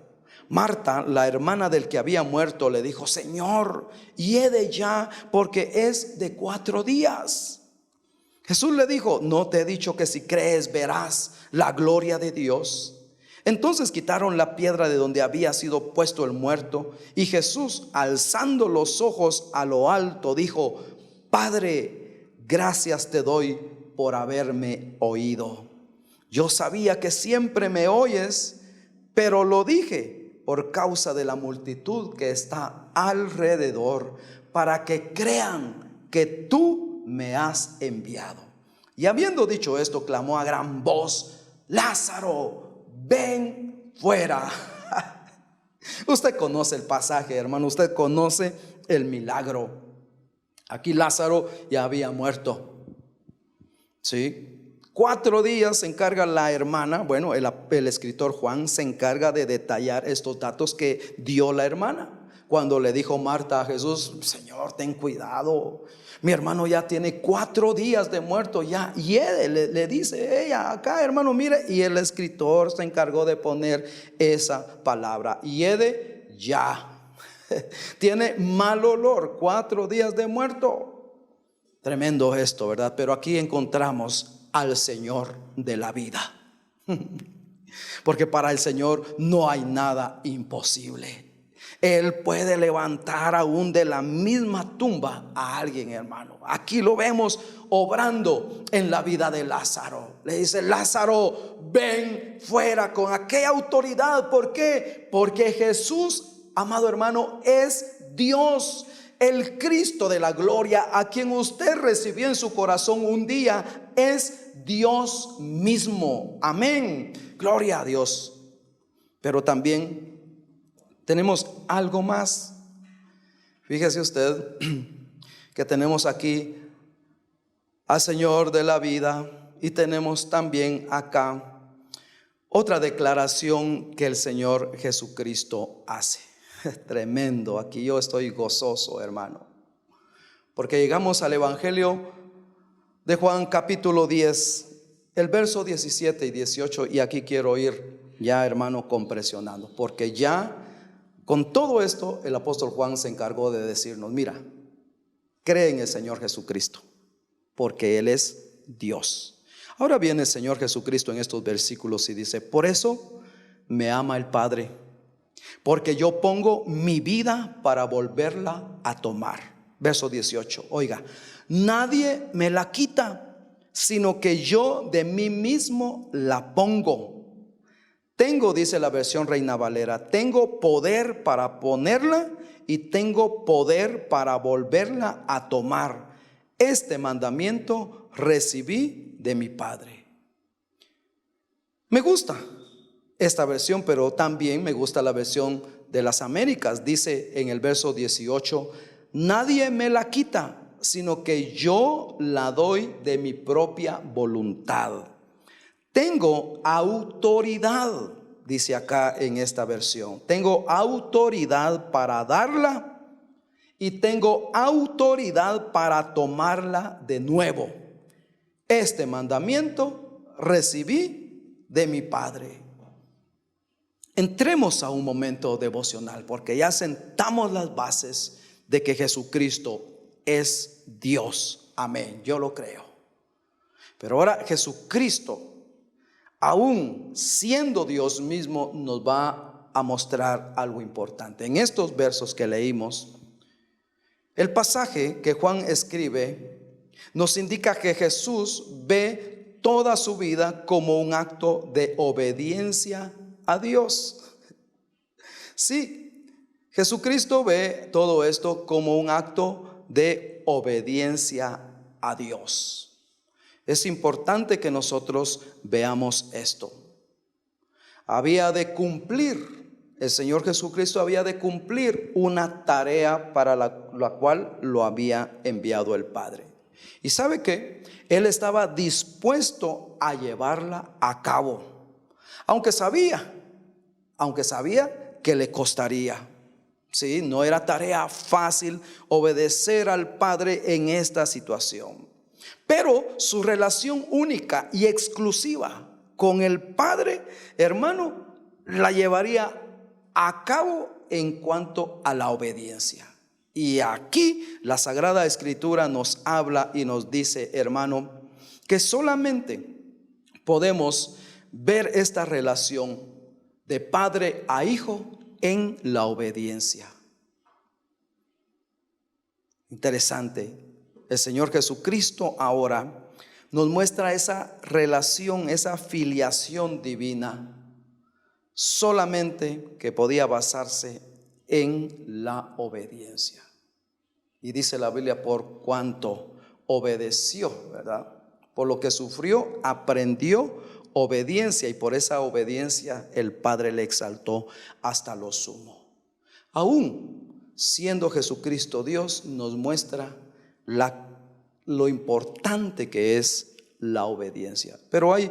Marta, la hermana del que había muerto, le dijo: Señor, hiede ya, porque es de 4 días. Jesús le dijo: ¿no te he dicho que si crees verás la gloria de Dios? Entonces quitaron la piedra de donde había sido puesto el muerto, y Jesús, alzando los ojos a lo alto, dijo: Padre, gracias te doy por haberme oído. Yo sabía que siempre me oyes, pero lo dije por causa de la multitud que está alrededor, para que crean que tú me has enviado. Y habiendo dicho esto, clamó a gran voz: Lázaro, ven fuera. Usted conoce el pasaje, hermano. Usted conoce el milagro. Aquí Lázaro ya había muerto. Sí, 4 días se encarga la hermana. Bueno, el escritor Juan se encarga de detallar estos datos que dio la hermana cuando le dijo Marta a Jesús: Señor, ten cuidado, mi hermano ya tiene 4 días de muerto, ya hiede, le dice ella acá, hermano, mire. Y el escritor se encargó de poner esa palabra: hiede ya. Tiene mal olor, 4 días de muerto. Tremendo esto, ¿verdad? Pero aquí encontramos al Señor de la vida. Porque para el Señor no hay nada imposible. Él puede levantar aún de la misma tumba a alguien, hermano. Aquí lo vemos obrando en la vida de Lázaro. Le dice: Lázaro, ven fuera, con aquella autoridad. ¿Por qué? Porque Jesús, amado hermano, es Dios, el Cristo de la gloria, a quien usted recibió en su corazón un día. Es Dios mismo. Amén. Gloria a Dios. Pero también tenemos algo más. Fíjese usted que tenemos aquí al Señor de la vida, y tenemos también acá otra declaración que el Señor Jesucristo hace. Tremendo. Aquí yo estoy gozoso, hermano, porque llegamos al evangelio de Juan, capítulo 10, el verso 17 y 18. Y aquí quiero ir ya, hermano, compresionando, porque ya con todo esto el apóstol Juan se encargó de decirnos: mira, cree en el Señor Jesucristo, porque Él es Dios. Ahora viene el Señor Jesucristo en estos versículos y dice: por eso me ama el Padre, porque yo pongo mi vida para volverla a tomar. Verso 18, oiga: nadie me la quita, sino que yo de mí mismo la pongo. Tengo, dice la versión Reina Valera, tengo poder para ponerla y tengo poder para volverla a tomar. Este mandamiento recibí de mi Padre. Me gusta esta versión, pero también me gusta la versión de las Américas. Dice en el verso 18, nadie me la quita, sino que yo la doy de mi propia voluntad. Tengo autoridad, dice acá en esta versión. Tengo autoridad para darla y tengo autoridad para tomarla de nuevo. Este mandamiento recibí de mi Padre. Entremos a un momento devocional, porque ya sentamos las bases de que Jesucristo es Dios. Amén, yo lo creo. Pero ahora Jesucristo, aún siendo Dios mismo, nos va a mostrar algo importante. En estos versos que leímos, el pasaje que Juan escribe nos indica que Jesús ve toda su vida como un acto de obediencia a Dios. Sí, Jesucristo ve todo esto como un acto de obediencia a Dios. Es importante que nosotros veamos esto. Había de cumplir, el Señor Jesucristo había de cumplir una tarea para la cual lo había enviado el Padre. ¿Y sabe qué? Él estaba dispuesto a llevarla a cabo, aunque sabía que le costaría. Sí, no era tarea fácil obedecer al Padre en esta situación. Pero su relación única y exclusiva con el Padre, hermano, la llevaría a cabo en cuanto a la obediencia. Y aquí la Sagrada Escritura nos habla y nos dice, hermano, que solamente podemos ver esta relación de padre a hijo en la obediencia. Interesante. El Señor Jesucristo ahora nos muestra esa relación, esa filiación divina, solamente que podía basarse en la obediencia. Y dice la Biblia, por cuanto obedeció, ¿verdad? Por lo que sufrió, aprendió obediencia, y por esa obediencia el Padre le exaltó hasta lo sumo. Aún siendo Jesucristo Dios, nos muestra lo importante que es la obediencia. Pero hay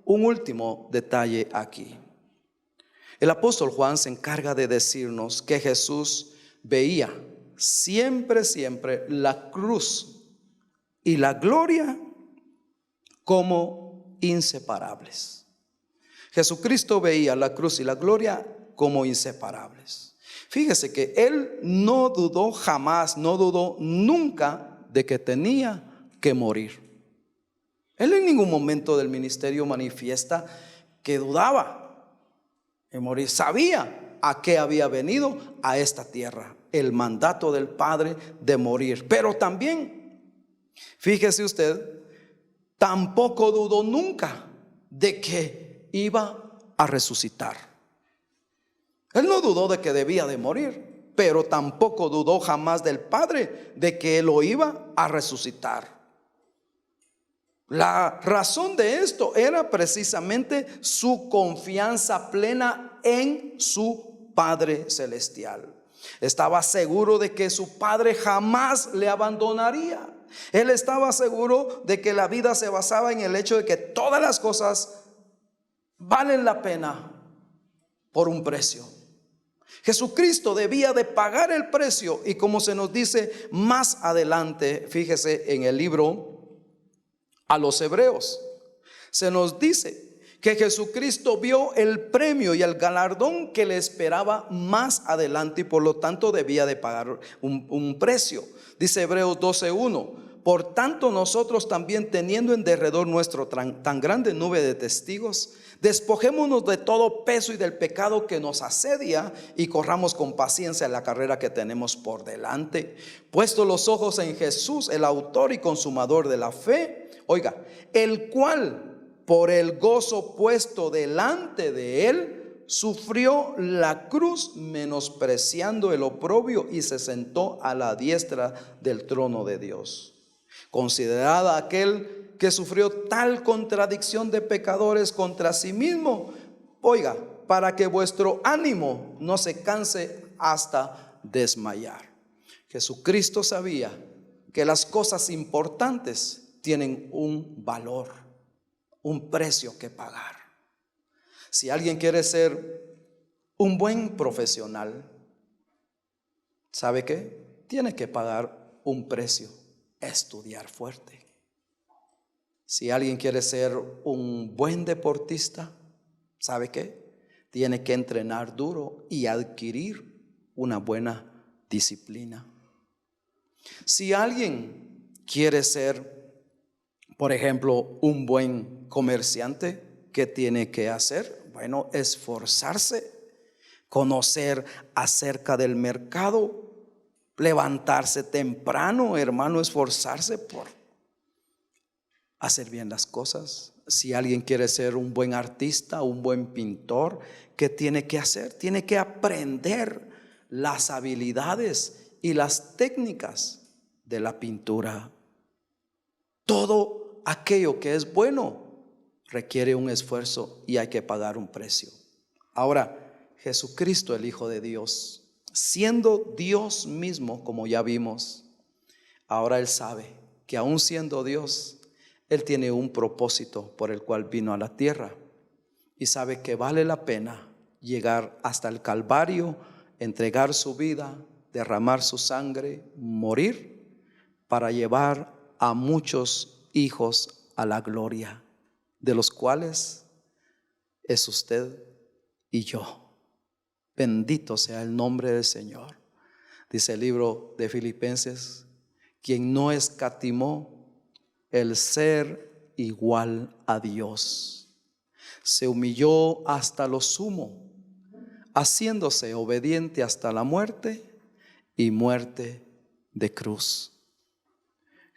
un último detalle aquí. El apóstol Juan se encarga de decirnos que Jesús veía siempre la cruz y la gloria como inseparables. Jesucristo veía la cruz y la gloria como inseparables. Fíjese que él no dudó jamás, no dudó nunca de que tenía que morir. Él en ningún momento del ministerio manifiesta que dudaba en morir. Sabía a qué había venido a esta tierra, el mandato del Padre de morir. Pero también, fíjese usted, tampoco dudó nunca de que iba a resucitar. Él no dudó de que debía de morir, pero tampoco dudó jamás del Padre de que lo iba a resucitar. La razón de esto era precisamente su confianza plena en su Padre celestial. Estaba seguro de que su Padre jamás le abandonaría. Él estaba seguro de que la vida se basaba en el hecho de que todas las cosas valen la pena por un precio. Jesucristo debía de pagar el precio, y como se nos dice más adelante, fíjese en el libro a los Hebreos, se nos dice que Jesucristo vio el premio y el galardón que le esperaba más adelante, y por lo tanto debía de pagar un precio. Dice Hebreos 12:1: por tanto nosotros también, teniendo en derredor nuestro tan grande nube de testigos, despojémonos de todo peso y del pecado que nos asedia, y corramos con paciencia la carrera que tenemos por delante, puesto los ojos en Jesús, el autor y consumador de la fe. Oiga, el cual por el gozo puesto delante de él, sufrió la cruz, menospreciando el oprobio, y se sentó a la diestra del trono de Dios. Considerad a aquel que sufrió tal contradicción de pecadores contra sí mismo, oiga, para que vuestro ánimo no se canse hasta desmayar. Jesucristo sabía que las cosas importantes tienen un valor, un precio que pagar. Si alguien quiere ser un buen profesional, ¿sabe qué? Tiene que pagar un precio: estudiar fuerte. Si alguien quiere ser un buen deportista, ¿sabe qué? Tiene que entrenar duro y adquirir una buena disciplina. Si alguien quiere ser, por ejemplo, un buen comerciante, ¿qué tiene que hacer? Bueno, esforzarse, conocer acerca del mercado, levantarse temprano, hermano, esforzarse por hacer bien las cosas. Si alguien quiere ser un buen artista, un buen pintor, ¿qué tiene que hacer? Tiene que aprender las habilidades y las técnicas de la pintura. Todo aquello que es bueno requiere un esfuerzo y hay que pagar un precio. Ahora, Jesucristo, el Hijo de Dios, siendo Dios mismo, como ya vimos, ahora Él sabe que aún siendo Dios, Él tiene un propósito por el cual vino a la tierra, y sabe que vale la pena llegar hasta el Calvario, entregar su vida, derramar su sangre, morir, para llevar a muchos hijos a la gloria, de los cuales es usted y yo. Bendito sea el nombre del Señor. Dice el libro de Filipenses: quien no escatimó el ser igual a Dios, se humilló hasta lo sumo, haciéndose obediente hasta la muerte, y muerte de cruz.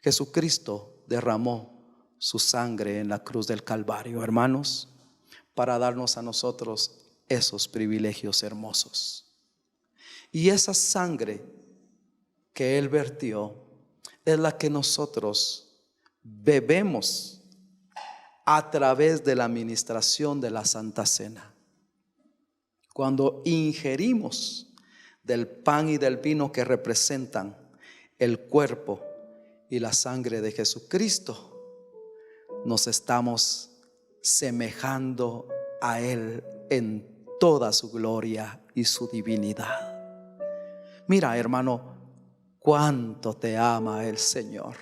Jesucristo derramó su sangre en la cruz del Calvario, hermanos, para darnos a nosotros esos privilegios hermosos. Y esa sangre que Él vertió es la que nosotros bebemos a través de la administración de la Santa Cena. Cuando ingerimos del pan y del vino que representan el cuerpo y la sangre de Jesucristo, nos estamos semejando a Él en toda su gloria y su divinidad. Mira, hermano, cuánto te ama el Señor,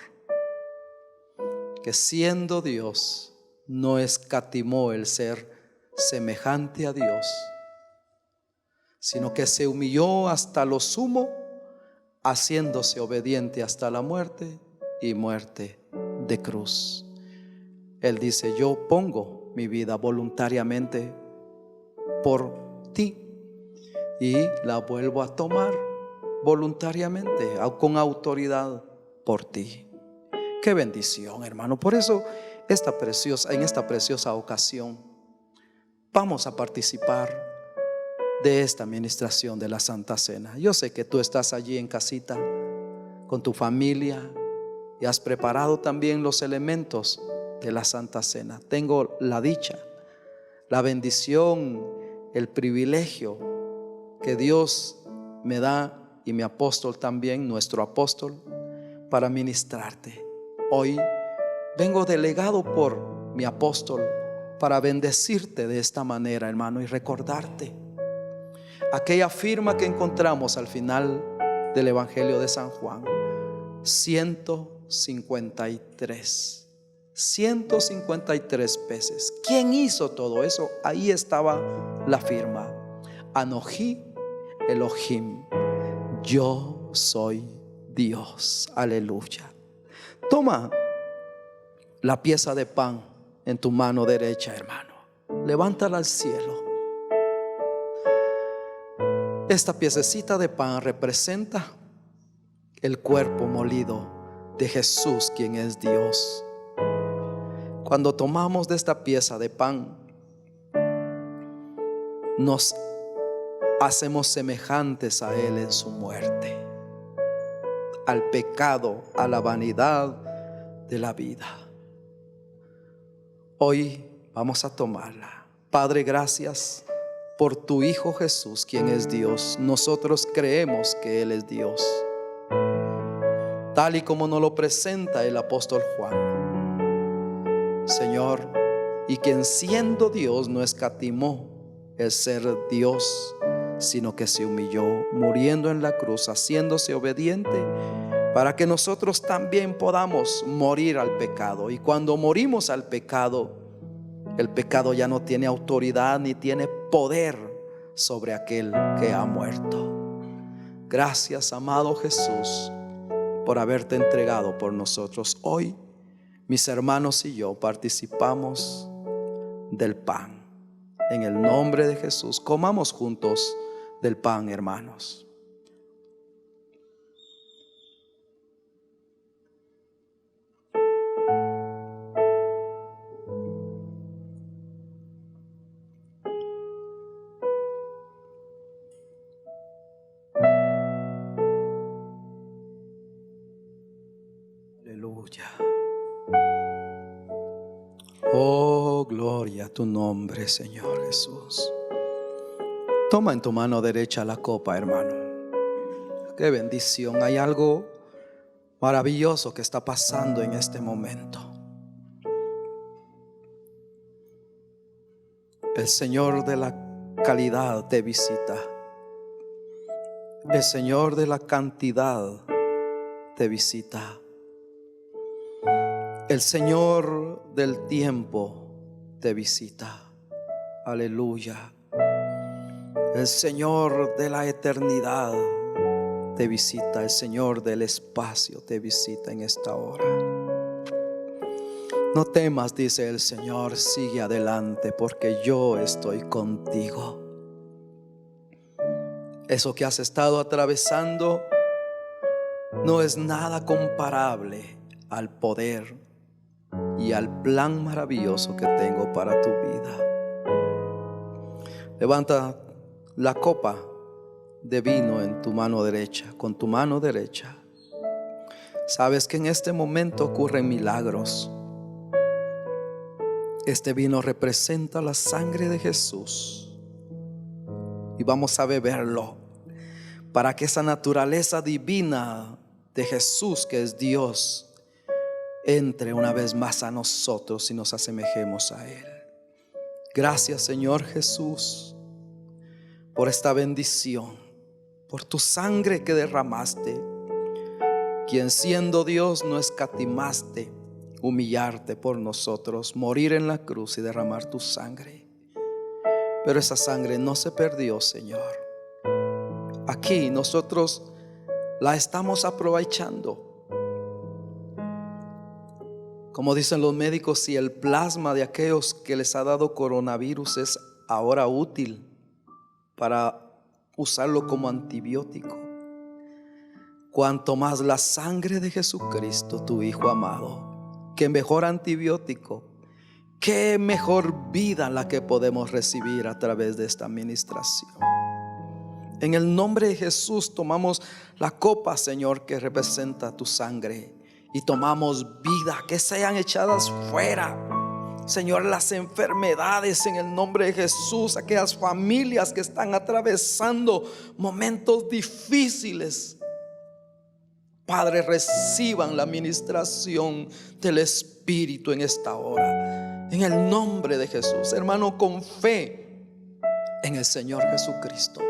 que siendo Dios no escatimó el ser semejante a Dios, sino que se humilló hasta lo sumo, haciéndose obediente hasta la muerte, y muerte de cruz. Él dice: yo pongo mi vida voluntariamente por ti, y la vuelvo a tomar voluntariamente, con autoridad, por ti. Qué bendición, hermano. Por eso en esta preciosa ocasión vamos a participar de esta administración de la Santa Cena. Yo sé que tú estás allí en casita con tu familia y has preparado también los elementos de la Santa Cena. Tengo la dicha, la bendición, el privilegio que Dios me da, y mi apóstol también, nuestro apóstol, para ministrarte. Hoy vengo delegado por mi apóstol para bendecirte de esta manera, hermano, y recordarte aquella firma que encontramos al final del Evangelio de San Juan: 153 veces. ¿Quién hizo todo eso? Ahí estaba la firma: Anoji Elohim, yo soy Dios. Aleluya. Toma la pieza de pan en tu mano derecha, hermano. Levántala al cielo. Esta piececita de pan representa el cuerpo molido de Jesús, quien es Dios. Cuando tomamos de esta pieza de pan, nos hacemos semejantes a Él en su muerte, al pecado, a la vanidad de la vida. Hoy vamos a tomarla. Padre, gracias por tu Hijo Jesús, quien es Dios. Nosotros creemos que Él es Dios, tal y como nos lo presenta el apóstol Juan, Señor, y quien siendo Dios no escatimó el ser Dios, sino que se humilló, muriendo en la cruz, haciéndose obediente, para que nosotros también podamos morir al pecado. Y cuando morimos al pecado, el pecado ya no tiene autoridad ni tiene poder sobre aquel que ha muerto. Gracias, amado Jesús, por haberte entregado por nosotros. Hoy mis hermanos y yo participamos del pan. En el nombre de Jesús, comamos juntos del pan, hermanos. Aleluya. Oh, gloria a tu nombre, Señor Jesús. Toma en tu mano derecha la copa, hermano. Qué bendición. Hay algo maravilloso que está pasando en este momento. El Señor de la calidad te visita. El Señor de la cantidad te visita. El Señor del tiempo te visita. Aleluya. El Señor de la eternidad te visita. El Señor del espacio te visita en esta hora. No temas, dice el Señor, sigue adelante, porque yo estoy contigo. Eso que has estado atravesando no es nada comparable al poder y al plan maravilloso que tengo para tu vida. Levanta la copa de vino en tu mano derecha, con tu mano derecha. Sabes que en este momento ocurren milagros. Este vino representa la sangre de Jesús y vamos a beberlo para que esa naturaleza divina de Jesús, que es Dios, entre una vez más a nosotros y nos asemejemos a Él. Gracias, Señor Jesús, por esta bendición, por tu sangre que derramaste, quien siendo Dios no escatimaste humillarte por nosotros, morir en la cruz y derramar tu sangre. Pero esa sangre no se perdió, Señor. Aquí nosotros la estamos aprovechando. Como dicen los médicos, si el plasma de aquellos que les ha dado coronavirus es ahora útil para usarlo como antibiótico, cuanto más la sangre de Jesucristo, tu Hijo amado. Qué mejor antibiótico, qué mejor vida la que podemos recibir a través de esta administración. En el nombre de Jesús tomamos la copa, Señor, que representa tu sangre, y tomamos vida, que sean echadas fuera, Señor, las enfermedades en el nombre de Jesús. Aquellas familias que están atravesando momentos difíciles, Padre, reciban la administración del Espíritu en esta hora, en el nombre de Jesús. Hermano, con fe en el Señor Jesucristo,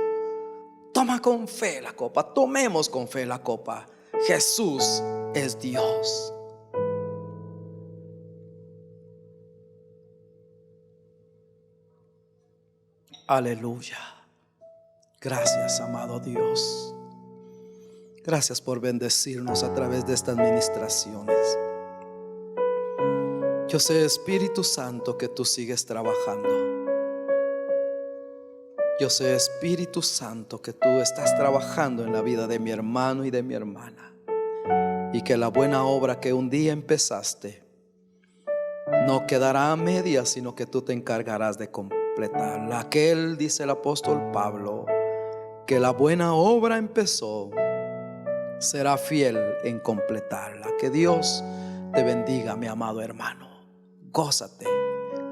toma con fe la copa. Tomemos con fe la copa. Jesús es Dios. Aleluya. Gracias, amado Dios. Gracias por bendecirnos a través de estas ministraciones. Yo sé, Espíritu Santo, que tú sigues trabajando. Yo sé, Espíritu Santo, que tú estás trabajando en la vida de mi hermano y de mi hermana, y que la buena obra que un día empezaste no quedará a medias, sino que tú te encargarás de completarla. Aquel, dice el apóstol Pablo, que la buena obra empezó, será fiel en completarla. Que Dios te bendiga, mi amado hermano. Gózate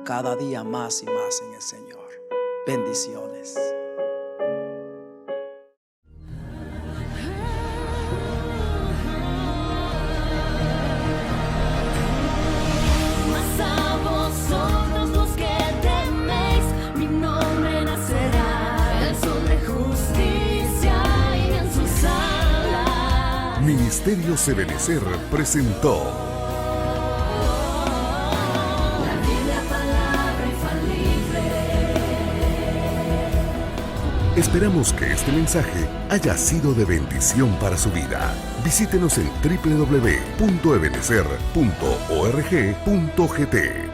cada día más y más en el Señor. Bendiciones. Mas a vosotros los que teméis, mi nombre nacerá, el sol de justicia y en sus alas. Ministerios Ebenecer presentó La Biblia, palabra infalible. Esperamos que este mensaje haya sido de bendición para su vida. Visítenos en www.ebenecer.org.gt.